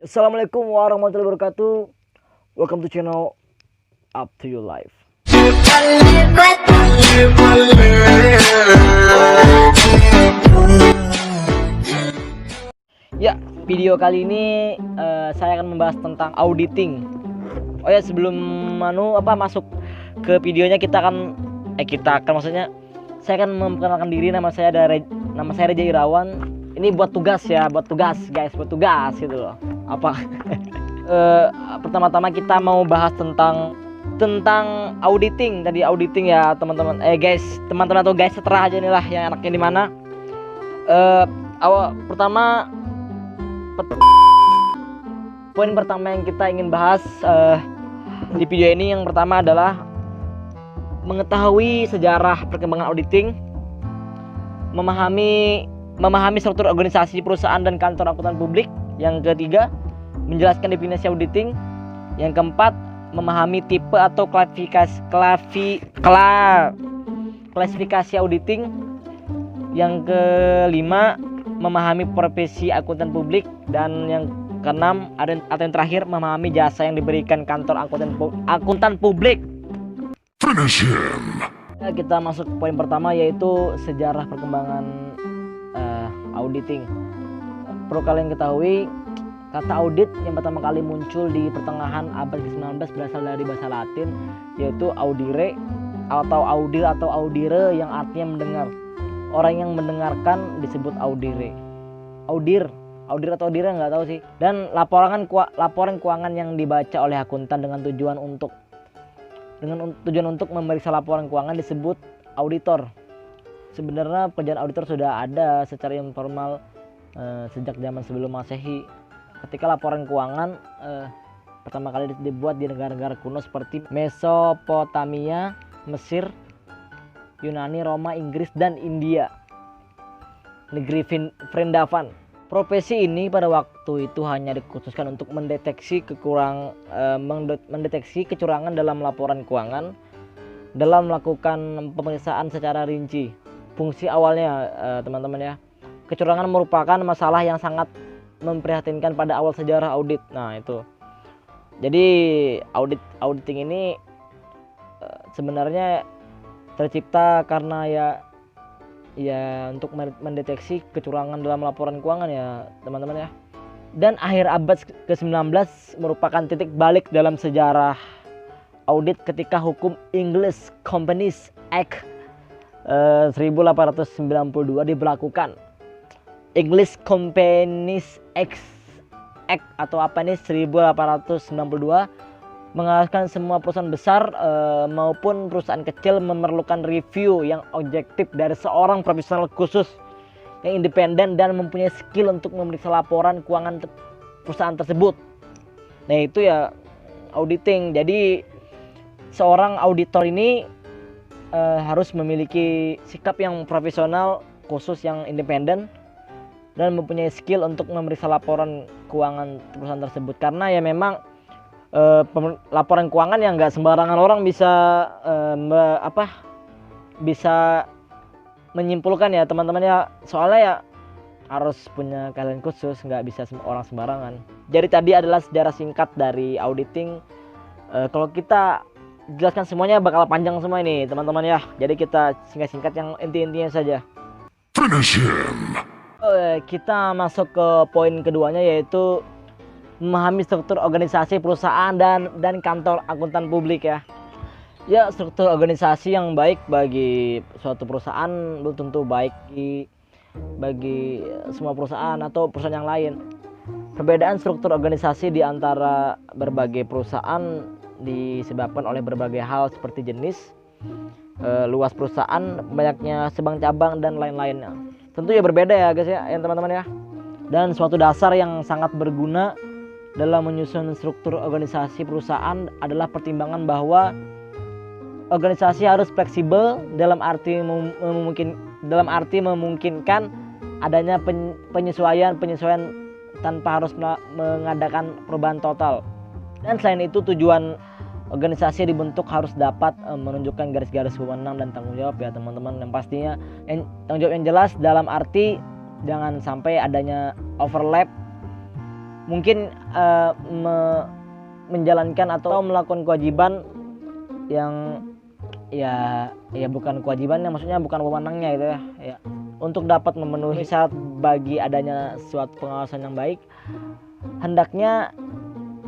Assalamualaikum warahmatullahi wabarakatuh. Welcome to channel Up to Your Life. Ya, video kali ini saya akan membahas tentang auditing. Oh ya, sebelum masuk ke videonya maksudnya saya akan memperkenalkan diri. Nama saya Reza Irawan. Ini buat tugas ya, buat tugas gitu loh. Pertama-tama kita mau bahas tentang auditing. Tadi auditing ya teman-teman. Teman-teman atau guys, seterah aja nih lah yang enaknya di mana. Poin pertama yang kita ingin bahas di video ini, yang pertama adalah mengetahui sejarah perkembangan auditing, memahami struktur organisasi perusahaan dan kantor akuntan publik. Yang ketiga, menjelaskan definisi auditing. Yang keempat, memahami tipe atau klasifikasi auditing. Yang kelima, memahami profesi akuntan publik. Dan yang keenam atau yang terakhir, memahami jasa yang diberikan kantor akuntan publik. Finish him. Kita masuk ke poin pertama, yaitu sejarah perkembangan auditing. Perlu kalian ketahui, kata audit yang pertama kali muncul di pertengahan abad ke-19 berasal dari bahasa Latin, yaitu audire atau audil atau audire, yang artinya mendengar. Orang yang mendengarkan disebut audire. Audir atau audire nggak tahu sih. Dan laporan keuangan yang dibaca oleh akuntan dengan tujuan untuk memeriksa laporan keuangan disebut auditor. Sebenarnya pekerjaan auditor sudah ada secara informal sejak zaman sebelum Masehi. Ketika laporan keuangan pertama kali dibuat di negara-negara kuno seperti Mesopotamia, Mesir, Yunani, Roma, Inggris, dan India, negeri Vrindavan. Profesi ini pada waktu itu hanya dikhususkan untuk mendeteksi kecurangan dalam laporan keuangan dalam melakukan pemeriksaan secara rinci. Fungsi awalnya teman-teman ya, kecurangan merupakan masalah yang sangat memprihatinkan pada awal sejarah audit. Nah itu, jadi auditing ini sebenarnya tercipta karena ya untuk mendeteksi kecurangan dalam laporan keuangan ya teman-teman ya. Dan akhir abad ke-19 merupakan titik balik dalam sejarah audit ketika hukum English Companies Act 1892 diberlakukan. English Companies Act atau 1892 mengharuskan semua perusahaan besar maupun perusahaan kecil memerlukan review yang objektif dari seorang profesional khusus yang independen dan mempunyai skill untuk memeriksa laporan keuangan perusahaan tersebut. Nah itu ya auditing. Jadi seorang auditor ini harus memiliki sikap yang profesional, khusus, yang independen, dan mempunyai skill untuk memeriksa laporan keuangan perusahaan tersebut. Karena ya memang laporan keuangan yang nggak sembarangan orang bisa menyimpulkan ya teman-teman ya. Soalnya ya harus punya kalian khusus, nggak bisa orang sembarangan. Jadi tadi adalah sejarah singkat dari auditing. Kalau kita jelaskan semuanya bakal panjang semua ini teman-teman ya. Jadi kita singkat-singkat yang inti-intinya saja. Finish him. Kita masuk ke poin keduanya, yaitu memahami struktur organisasi perusahaan dan kantor akuntan publik ya. Ya, struktur organisasi yang baik bagi suatu perusahaan belum tentu baik bagi semua perusahaan atau perusahaan yang lain. Perbedaan struktur organisasi di antara berbagai perusahaan disebabkan oleh berbagai hal seperti jenis, luas perusahaan, banyaknya cabang dan lain-lainnya. Tentu ya berbeda ya guys ya, teman-teman ya. Dan suatu dasar yang sangat berguna dalam menyusun struktur organisasi perusahaan adalah pertimbangan bahwa organisasi harus fleksibel dalam arti memungkinkan adanya penyesuaian tanpa harus mengadakan perubahan total. Dan selain itu, tujuan organisasi dibentuk harus dapat menunjukkan garis-garis wewenang dan tanggung jawab ya teman-teman. Yang pastinya tanggung jawab yang jelas dalam arti jangan sampai adanya overlap mungkin menjalankan atau melakukan kewajiban yang ya bukan kewajibannya, maksudnya bukan wewenangnya gitu ya, untuk dapat memenuhi syarat bagi adanya suatu pengawasan yang baik, hendaknya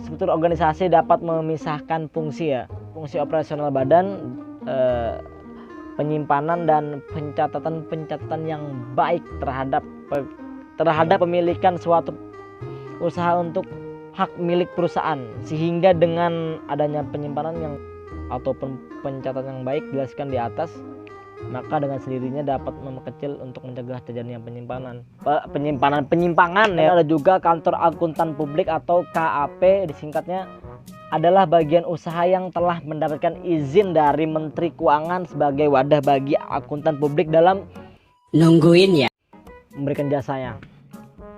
struktur organisasi dapat memisahkan fungsi operasional badan, penyimpanan dan pencatatan yang baik terhadap pemilikan suatu usaha untuk hak milik perusahaan, sehingga dengan adanya penyimpanan yang atau pencatatan yang baik dijelaskan di atas, maka dengan sendirinya dapat memperkecil untuk mencegah terjadinya penyimpangan ya. Ada juga kantor akuntan publik atau KAP disingkatnya, adalah bagian usaha yang telah mendapatkan izin dari Menteri Keuangan sebagai wadah bagi akuntan publik dalam nungguin ya memberikan jasanya.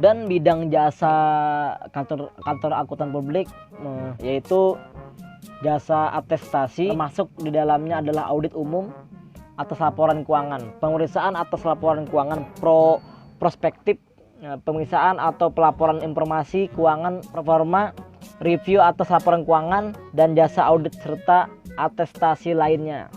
Dan bidang jasa kantor akuntan publik yaitu jasa atestasi, termasuk di dalamnya adalah audit umum atas laporan keuangan, pemeriksaan atas laporan keuangan prospektif, pemeriksaan atau pelaporan informasi keuangan performa, review atas laporan keuangan, dan jasa audit serta atestasi lainnya.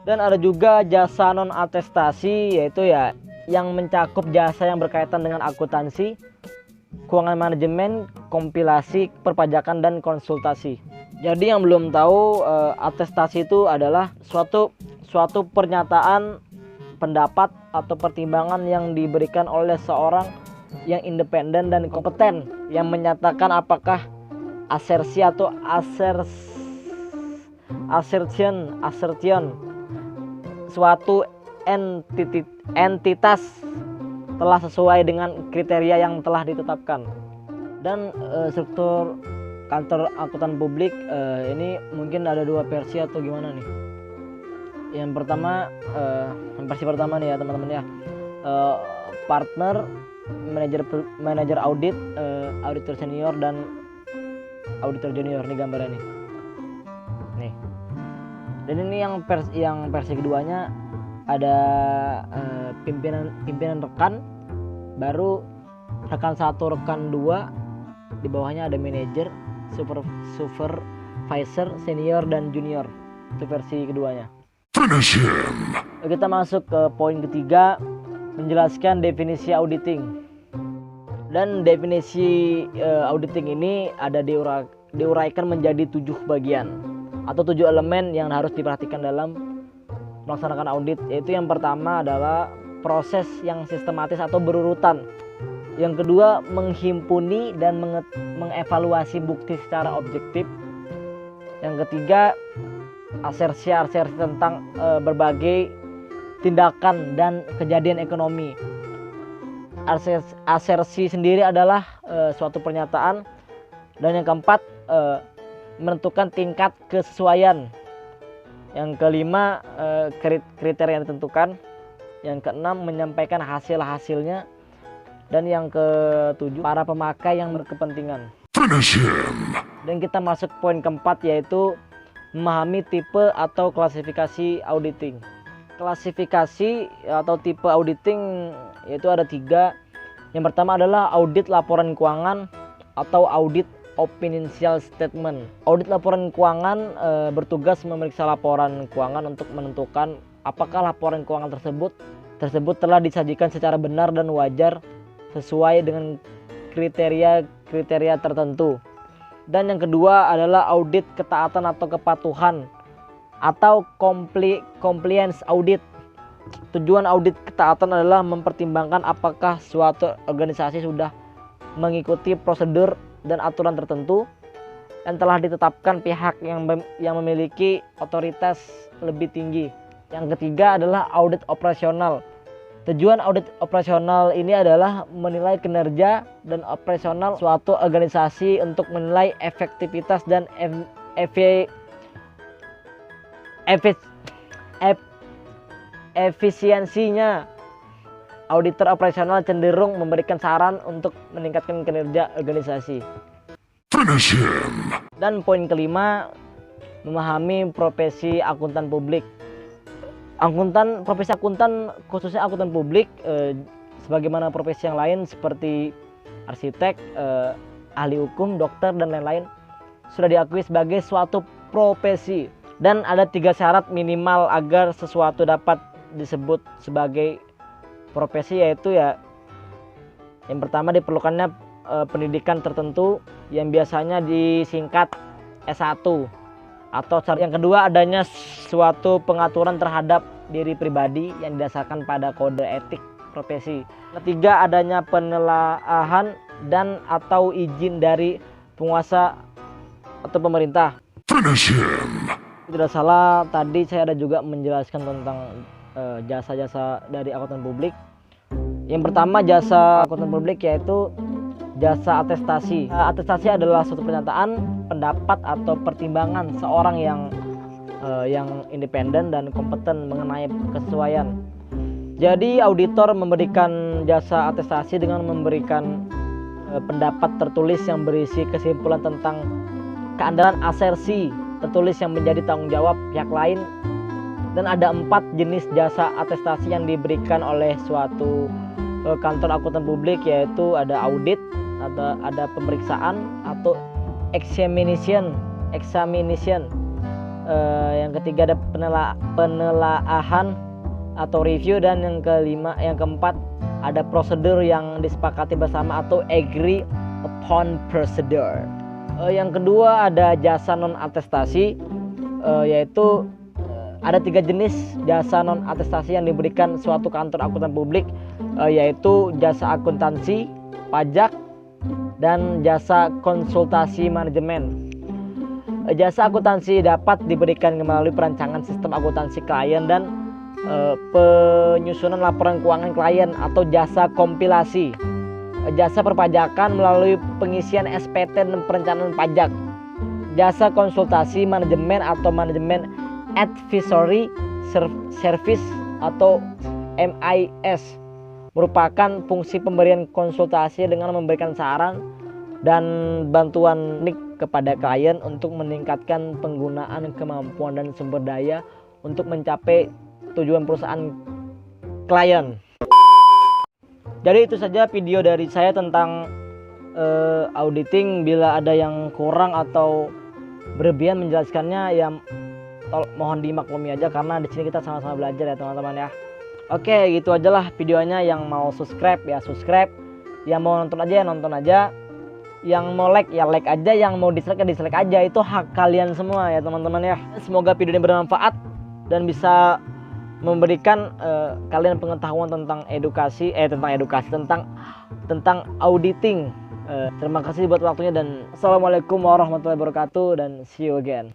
Dan ada juga jasa non atestasi, yaitu ya yang mencakup jasa yang berkaitan dengan akuntansi, keuangan manajemen, kompilasi, perpajakan, dan konsultasi. Jadi yang belum tahu, atestasi itu adalah suatu pernyataan pendapat atau pertimbangan yang diberikan oleh seorang yang independen dan kompeten yang menyatakan apakah asersi atau assertion suatu entitas telah sesuai dengan kriteria yang telah ditetapkan. Dan struktur kantor akuntan publik ini mungkin ada dua versi atau gimana nih. Yang pertama, versi pertama nih ya teman-teman ya, partner, manajer audit, auditor senior, dan auditor junior. Nih gambarnya nih. Dan ini yang versi keduanya ada pimpinan rekan, baru rekan 1, rekan 2, di bawahnya ada manajer, supervisor, senior, dan junior. Itu versi keduanya. Finish him. Kita masuk ke poin ketiga, menjelaskan definisi auditing. Dan definisi auditing ini ada diuraikan menjadi 7 bagian atau 7 elemen yang harus diperhatikan dalam melaksanakan audit. Yaitu yang pertama adalah proses yang sistematis atau berurutan. Yang kedua, menghimpuni dan mengevaluasi bukti secara objektif. Yang ketiga, asersi tentang berbagai tindakan dan kejadian ekonomi. Asersi sendiri adalah suatu pernyataan. Dan yang keempat, menentukan tingkat kesesuaian. Yang kelima, kriteria yang ditentukan. Yang keenam, menyampaikan hasilnya. Dan yang ketujuh, para pemakai yang berkepentingan. Finish him. Dan kita masuk poin keempat, yaitu memahami tipe atau klasifikasi auditing. Klasifikasi atau tipe auditing yaitu ada 3. Yang pertama adalah audit laporan keuangan atau audit of financial statement. Audit laporan keuangan bertugas memeriksa laporan keuangan untuk menentukan apakah laporan keuangan tersebut telah disajikan secara benar dan wajar sesuai dengan kriteria tertentu. Dan yang kedua adalah audit ketaatan atau kepatuhan atau compliance audit. Tujuan audit ketaatan adalah mempertimbangkan apakah suatu organisasi sudah mengikuti prosedur dan aturan tertentu yang telah ditetapkan pihak yang memiliki otoritas lebih tinggi. Yang ketiga adalah audit operasional. Tujuan audit operasional ini adalah menilai kinerja dan operasional suatu organisasi untuk menilai efektivitas dan efisiensinya. Auditor operasional cenderung memberikan saran untuk meningkatkan kinerja organisasi. Finish him. Dan poin kelima, memahami profesi akuntan publik. Profesi akuntan, khususnya akuntan publik, sebagaimana profesi yang lain seperti arsitek, ahli hukum, dokter, dan lain-lain sudah diakui sebagai suatu profesi. Dan ada 3 syarat minimal agar sesuatu dapat disebut sebagai profesi, yaitu ya yang pertama diperlukannya pendidikan tertentu yang biasanya disingkat S1, atau yang kedua adanya suatu pengaturan terhadap diri pribadi yang didasarkan pada kode etik profesi. Ketiga, adanya penelaahan dan atau izin dari penguasa atau pemerintah. Finish him. Tidak salah, tadi saya ada juga menjelaskan tentang jasa-jasa dari akuntan publik. Yang pertama, jasa akuntan publik yaitu jasa atestasi. Atestasi adalah suatu pernyataan, pendapat atau pertimbangan seorang yang independen dan kompeten mengenai kesesuaian. Jadi auditor memberikan jasa atestasi dengan memberikan pendapat tertulis yang berisi kesimpulan tentang keandalan asersi tertulis yang menjadi tanggung jawab pihak lain. Dan ada 4 jenis jasa atestasi yang diberikan oleh suatu kantor akuntan publik, yaitu ada audit, ada pemeriksaan atau examination. Yang ketiga ada penelaahan atau review, dan yang keempat ada prosedur yang disepakati bersama atau agree upon procedure. Yang kedua ada jasa non atestasi, yaitu ada 3 jenis jasa non atestasi yang diberikan suatu kantor akuntan publik, yaitu jasa akuntansi, pajak, dan jasa konsultasi manajemen. Jasa akuntansi dapat diberikan melalui perancangan sistem akuntansi klien dan penyusunan laporan keuangan klien atau jasa kompilasi. Jasa perpajakan melalui pengisian SPT dan perencanaan pajak. Jasa konsultasi manajemen atau manajemen advisory service atau MIS merupakan fungsi pemberian konsultasi dengan memberikan saran dan bantuan kepada klien untuk meningkatkan penggunaan kemampuan dan sumber daya untuk mencapai tujuan perusahaan klien. Jadi itu saja video dari saya tentang auditing. Bila ada yang kurang atau berlebihan menjelaskannya, ya mohon dimaklumi aja, karena di sini kita sama-sama belajar ya teman-teman ya. Oke, gitu aja lah videonya. Yang mau subscribe ya subscribe, yang mau nonton aja ya nonton aja, yang mau like ya like aja, yang mau dislike ya dislike aja. Itu hak kalian semua ya teman-teman ya. Semoga video ini bermanfaat dan bisa memberikan kalian pengetahuan tentang tentang auditing. Terima kasih buat waktunya dan assalamualaikum warahmatullahi wabarakatuh, dan see you again.